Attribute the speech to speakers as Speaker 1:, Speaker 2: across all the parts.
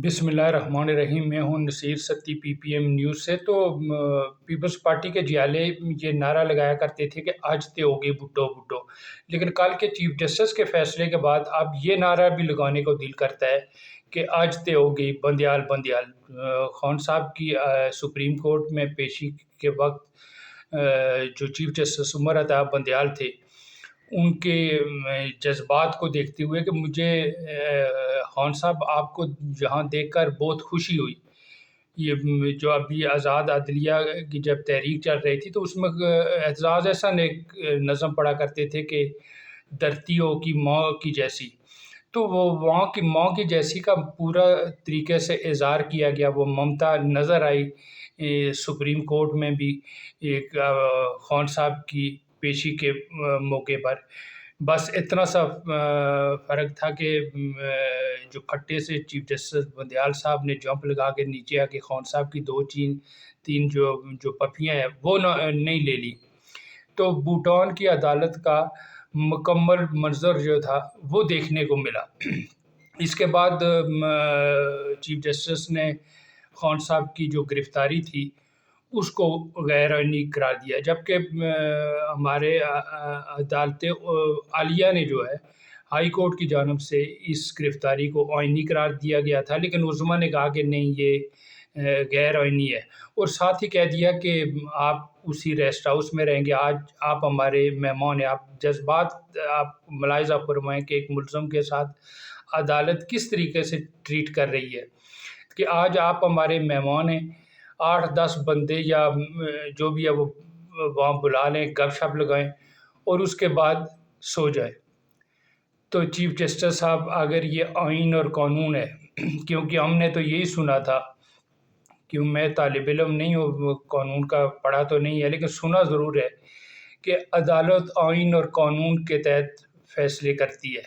Speaker 1: बिस्मिल्लाहिर्रहमानिर्रहीम। मैं हूं नसीर सत्ती पीपीएम न्यूज़ से। तो पीपल्स पार्टी के जियाले ये नारा लगाया करते थे कि आज ते होगी भुट्टो भुट्टो, लेकिन कल के चीफ जस्टिस के फैसले के बाद अब ये नारा भी लगाने को दिल करता है कि आज ते होगी बंदियाल बंदियाल। खान साहब की सुप्रीम कोर्ट में पेशी के वक्त जो चीफ जस्टिस उमर अता बंदियाल थे, उनके जज्बात को देखते हुए कि मुझे खान साहब आपको यहाँ देखकर बहुत खुशी हुई। ये जो अभी आज़ाद अदलिया की जब तहरीक चल रही थी तो उसमें एतजाज़ एहसन एक नज़म पढ़ा करते थे कि धरतियों की माँ की जैसी। तो वो वहाँ की माँ की जैसी का पूरा तरीके से इज़हार किया गया, वो ममता नज़र आई सुप्रीम कोर्ट में भी एक खान साहब की पेशी के मौके पर। बस इतना सा फ़र्क था कि जो फट्टे से चीफ जस्टिस बंदियाल साहब ने जंप लगा के नीचे आके खान साहब की दो तीन जो पपियाँ हैं वो नहीं ले ली। तो भूटान की अदालत का मुकम्मल मंजर जो था वो देखने को मिला। इसके बाद चीफ जस्टिस ने खान साहब की जो गिरफ्तारी थी उसको गैर आइनी करार दिया, जबकि हमारे अदालत आलिया ने जो है हाई कोर्ट की जानब से इस गिरफ्तारी को आइनी करार दिया गया था, लेकिन उज़्मा ने कहा कि नहीं ये गैर आइनी है, और साथ ही कह दिया कि आप उसी रेस्ट हाउस में रहेंगे, आज आप हमारे मेहमान हैं। आप जज्बात आप मुलाहिज़ा फरमाएँ कि एक मुल्ज़म के साथ अदालत किस तरीके से ट्रीट कर रही है कि आज आप हमारे मेहमान हैं, 8-10 बंदे या जो भी है वो वहाँ बुला लें, गपशप लगाएं और उसके बाद सो जाए। तो चीफ जस्टिस साहब, अगर ये आइन और कानून है क्योंकि हमने तो यही सुना था, क्यों मैं तालिब इल्म नहीं हूँ, कानून का पढ़ा तो नहीं है, लेकिन सुना ज़रूर है कि अदालत आइन और कानून के तहत फ़ैसले करती है।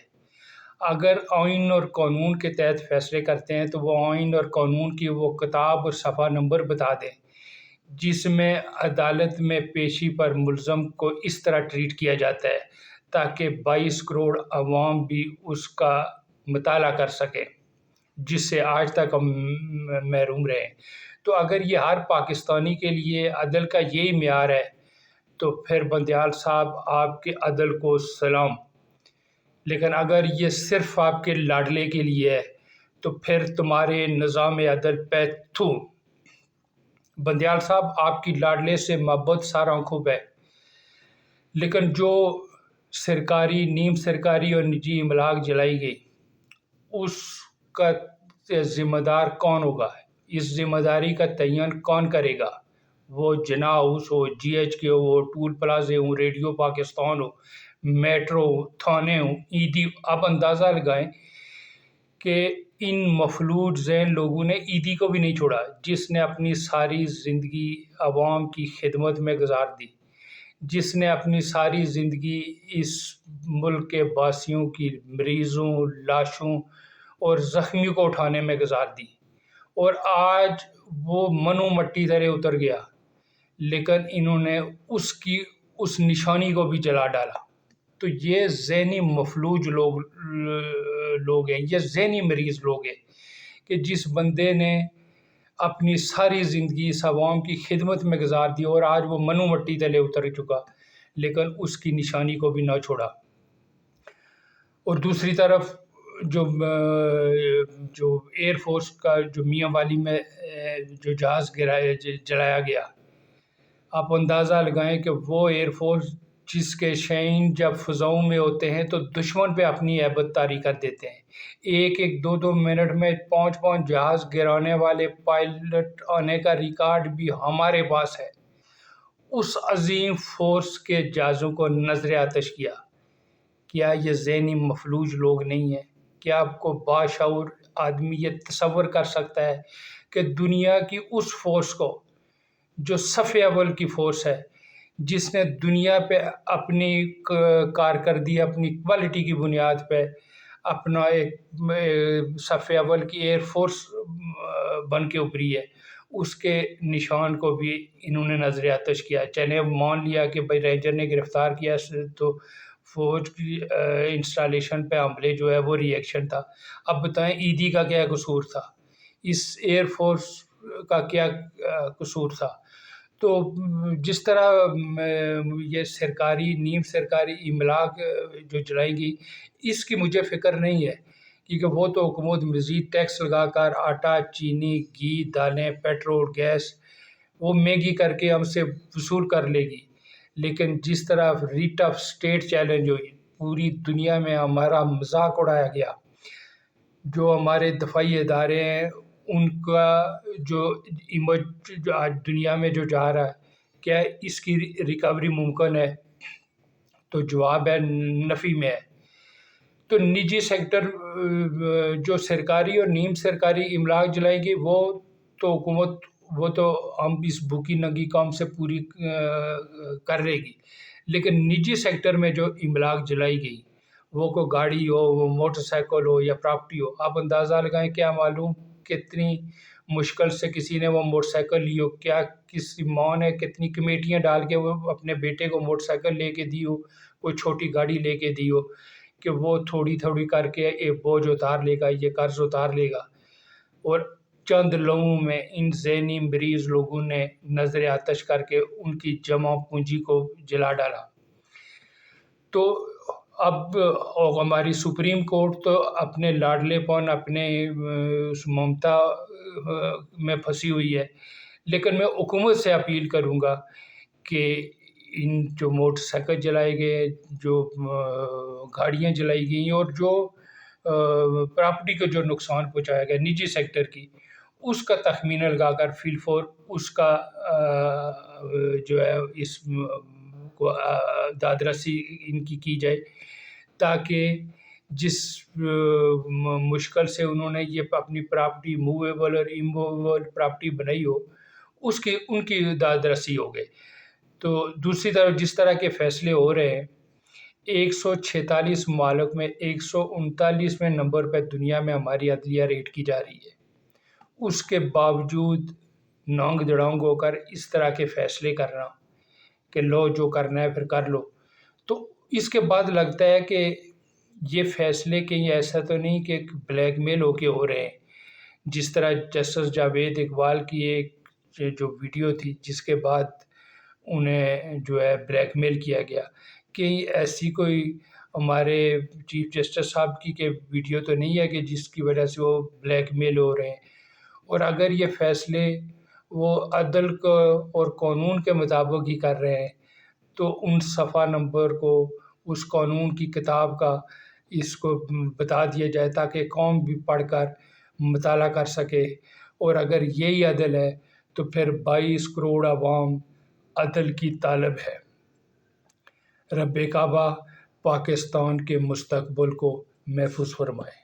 Speaker 1: अगर आइन और कानून के तहत फ़ैसले करते हैं तो वो आइन और कानून की वो किताब और सफ़ा नंबर बता दें जिसमें अदालत में पेशी पर मुल्ज़म को इस तरह ट्रीट किया जाता है ताकि 22 करोड़ अवाम भी उसका मुताला कर सकें, जिससे आज तक हम महरूम रहे। तो अगर ये हर पाकिस्तानी के लिए अदल का यही मेयार है तो फिर बंदियाल साहब आपके अदल को सलाम। लेकिन अगर ये सिर्फ़ आपके लाडले के लिए है तो फिर तुम्हारे निज़ाम अदल पे थू। बंदियाल साहब, आपकी लाडले से मोहब्बत सारा खूब है, लेकिन जो सरकारी, नीम सरकारी और निजी इमलाक जलाई गई उसका ज़िम्मेदार कौन होगा? इस ज़िम्मेदारी का तयन कौन करेगा? वो जिना हाउस हो, GHK हो, टूल प्लाजे हो, रेडियो पाकिस्तान हो, मेट्रो, थाने हो, ईदी। आप अंदाज़ा लगाएं कि इन मफलूज ज़हन लोगों ने ईदी को भी नहीं छोड़ा, जिसने अपनी सारी ज़िंदगी आवाम की खिदमत में गुजार दी, जिसने अपनी सारी ज़िंदगी इस मुल्क के वासियों की मरीज़ों, लाशों और ज़ख्मियों को उठाने में गुजार दी, और आज वो मनो मट्टी तरह उतर गया, लेकिन इन्होंने उसकी उस निशानी को भी जला डाला। तो ये ज़हनी मफलूज लोग हैं, ये ज़हनी मरीज़ लोग हैं कि जिस बंदे ने अपनी सारी ज़िंदगी इस अवाम की खिदमत में गुजार दी और आज वो मनो मट्टी तले उतर चुका, लेकिन उसकी निशानी को भी ना छोड़ा। और दूसरी तरफ जो एयर फोर्स का जो मियाँ वाली में जो जहाज़ जलाया गया, आप अंदाज़ा लगाएं कि वो एयर फोर्स जिसके शहीन जब फ़ज़ाओं में होते हैं तो दुश्मन पे अपनी ऐबत तारी कर देते हैं। एक एक दो दो मिनट में 5-5 जहाज़ गिराने वाले पायलट आने का रिकॉर्ड भी हमारे पास है। उस अजीम फोर्स के जहाज़ों को नज़र आतश किया। क्या ये ज़हनी मफलूज लोग नहीं हैं? क्या आपको बाशऊर आदमी ये तसव्वुर कर सकता है कि दुनिया की उस फोर्स को, जो सफ़े अव्वल की फ़ोर्स है, जिसने दुनिया पे अपनी कारकर्दगी, अपनी क्वालिटी की बुनियाद पे अपना एक सफ़े अव्वल की एयर फोर्स बन के उभरी है, उसके निशान को भी इन्होंने नज़र आतश किया। चले मान लिया कि भाई रेंजर ने गिरफ़्तार किया तो फ़ौज की इंस्टॉलेशन पे हमले जो है वो रिएक्शन था। अब बताएं ईदी का क्या कसूर था? اس ایئر فورس کا کیا قصور تھا؟ تو جس طرح یہ سرکاری نیم سرکاری املاک جو جلائیں گی، اس کی مجھے فکر نہیں ہے، کیونکہ وہ تو حکومت مزید ٹیکس لگا کر آٹا، چینی، گھی، دالیں، پیٹرول، گیس وہ مہنگی کر کے ہم سے وصول کر لے گی۔ لیکن جس طرح ریٹ آف اسٹیٹ چیلنج ہوئی، پوری دنیا میں ہمارا مذاق اڑایا گیا، جو ہمارے دفاعی ادارے ہیں ان کا جو ایمج جو آج دنیا میں جو جا رہا ہے، کیا اس کی ریکوری ممکن ہے؟ تو جواب ہے نفی میں ہے۔ تو نجی سیکٹر جو سرکاری اور نیم سرکاری املاک جلائے گی، وہ تو حکومت وہ تو ہم اس بھوکی ننگی قوم سے پوری کر رہے گی، لیکن نجی سیکٹر میں جو املاک جلائی گئی، وہ کوئی گاڑی ہو، وہ موٹر سائیکل ہو یا پراپرٹی ہو، آپ اندازہ لگائیں، کیا معلوم کتنی مشکل سے کسی نے وہ موٹر سائیکل لی ہو، کیا کسی ماں نے کتنی کمیٹیاں ڈال کے وہ اپنے بیٹے کو موٹر سائیکل لے کے دی ہو، کوئی چھوٹی گاڑی لے کے دی ہو، کہ وہ تھوڑی تھوڑی کر کے ایک بوجھ اتار لے گا، یہ قرض اتار لے گا۔ اور چند لوگوں میں ان ذہنی مریض لوگوں نے نظر آتش کر کے ان کی جمع پونجی کو جلا ڈالا۔ تو اب ہماری سپریم کورٹ تو اپنے لاڈلے پن، اپنے ممتا میں پھنسی ہوئی ہے، لیکن میں حکومت سے اپیل کروں گا کہ ان جو موٹر سائیکل جلائے گئے، جو گاڑیاں جلائی گئیں اور جو پراپرٹی کو جو نقصان پہنچایا گیا نجی سیکٹر کی، اس کا تخمینہ لگا کر فی الفور اس کا جو ہے اس کو داد رسی ان کی جائے، تاکہ جس مشکل سے انہوں نے یہ اپنی پراپرٹی موویبل اور اموویبل پراپرٹی بنائی ہو، ان کی داد رسی ہو گئے۔ تو دوسری طرف جس طرح کے فیصلے ہو رہے ہیں، 146 ممالک میں 139ویں نمبر پہ دنیا میں ہماری عدلیہ ریٹ کی جا رہی ہے، اس کے باوجود نونگ دڑونگ ہو کر اس طرح کے فیصلے کرنا کہ لو جو کرنا ہے پھر کر لو۔ تو اس کے بعد لگتا ہے کہ یہ فیصلے کہیں ایسا تو نہیں کہ بلیک میل ہو کے ہو رہے ہیں، جس طرح جسٹس جاوید اقبال کی ایک جو ویڈیو تھی جس کے بعد انہیں جو ہے بلیک میل کیا گیا، کہ ایسی کوئی ہمارے چیف جسٹس صاحب کی کہ ویڈیو تو نہیں ہے کہ جس کی وجہ سے وہ بلیک میل ہو رہے ہیں۔ اور اگر یہ فیصلے وہ عدل کو اور قانون کے مطابق ہی کر رہے ہیں، تو ان صفحہ نمبر کو اس قانون کی کتاب کا اس کو بتا دیا جائے، تاکہ قوم بھی پڑھ کر مطالعہ کر سکے۔ اور اگر یہی عدل ہے تو پھر 22 کروڑ عوام عدل کی طالب ہے۔ رب کعبہ پاکستان کے مستقبل کو محفوظ فرمائے۔